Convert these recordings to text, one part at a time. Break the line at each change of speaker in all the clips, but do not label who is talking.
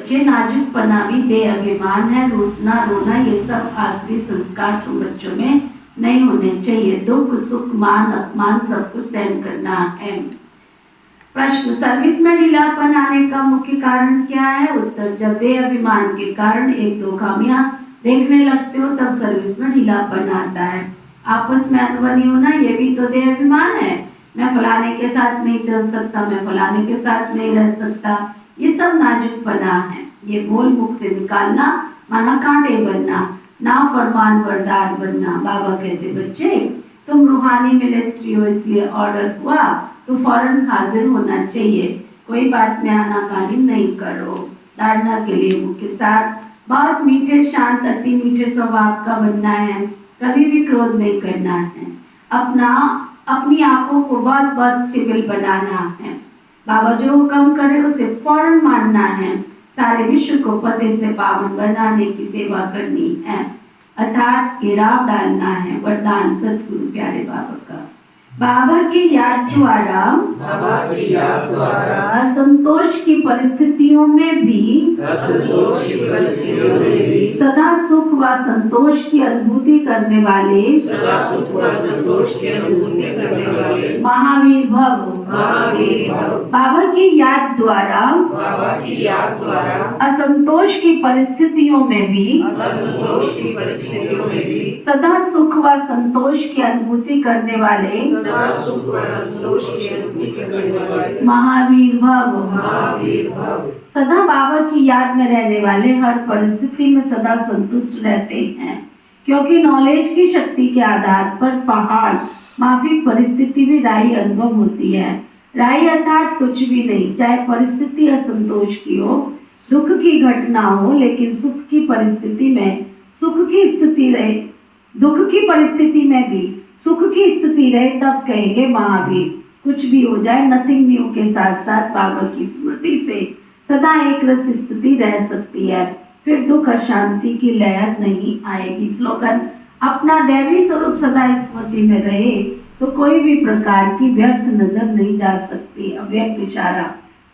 बच्चे, नाजुकपना भी बेअभिमान है, रोना रोना ये सब आखिरी संस्कार तुम बच्चों में नहीं होने चाहिए। दुख सुख मान अपमान सब कुछ सहन करना है। प्रश्न, सर्विस में ढीलापन आने का मुख्य कारण क्या है? उत्तर, जब बेअभिमान के कारण एक दो खामियां देखने लगते हो तब सर्विस में ढीलापन आता है। आपस में अनबनी होना ये भी तो बेअभिमान है। मैं फलाने के साथ नहीं चल सकता, मैं फलाने के साथ नहीं रह सकता, ये सब नाजुकपना है। ये बोल मुख से निकालना माना कांटे बनना, ना फरमान बरदार बनना। बाबा कहते, बच्चे तुम रूहानी मिलिट्री हो, इसलिए ऑर्डर हुआ तो फौरन हाजिर होना चाहिए। कोई बात में आनाकानी नहीं करो। धारणा के लिए मुख के साथ बहुत मीठे शांत अति मीठे स्वभाव का बनना है। कभी भी क्रोध नहीं करना है। अपनी आंखों को बहुत बहुत सिविल बनाना है। बाबा जो हुक्म करे उसे फौरन मानना है। सारे विश्व को पते से पावन बनाने की सेवा करनी है, अर्थात गिराव डालना है। वरदान सतगुरु प्यारे बाबा का। बाबा की याद द्वारा असंतोष की परिस्थितियों में भी सदा सुख व संतोष की अनुभूति करने वाले महावीर भव। बाबा की याद द्वारा असंतोष की परिस्थितियों में भी सदा सुख व संतोष की अनुभूति करने वाले महावीर भव। सदा बाबा की याद में रहने वाले हर परिस्थिति में सदा संतुष्ट रहते हैं, क्योंकि नॉलेज की शक्ति के आधार पर पहाड़ माफिक परिस्थिति भी राही अनुभव होती है। राही अर्थात कुछ भी नहीं, चाहे परिस्थिति असंतोष की हो, दुख की घटना हो, लेकिन सुख की परिस्थिति में सुख की स्थिति रहे, दुख की परिस्थिति में भी सुख की स्थिति रहे, तब कहेंगे महावीर। कुछ भी हो जाए, नथिंग न्यू के साथ साथ बाबा की स्मृति से सदा एक रस स्थिति रह सकती है, फिर दुख अशांति की लहर नहीं आएगी। स्लोगन, अपना दैवी स्वरूप सदा स्मृति में रहे तो कोई भी प्रकार की व्यर्थ नजर नहीं जा सकती। अव्यक्त इशारा,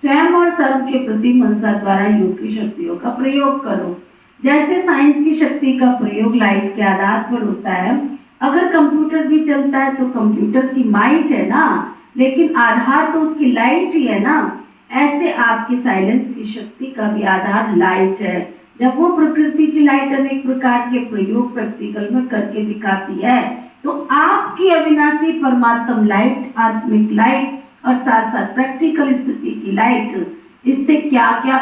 स्वयं और सर्व के प्रति मनसा द्वारा योग की शक्तियों का प्रयोग करो। जैसे साइंस की शक्ति का प्रयोग लाइट के आधार पर होता है, अगर कंप्यूटर भी चलता है तो कंप्यूटर की माइट है ना, लेकिन आधार तो उसकी लाइट ही है ना। ऐसे आपकी साइलेंस की शक्ति का भी आधार लाइट है। जब वो प्रकृति की लाइट अनेक प्रकार के प्रयोग प्रैक्टिकल में करके दिखाती है, तो आपकी अविनाशी परमात्म लाइट, आत्मिक लाइट और साथ साथ प्रैक्टिकल स्थिति की लाइट, इससे क्या क्या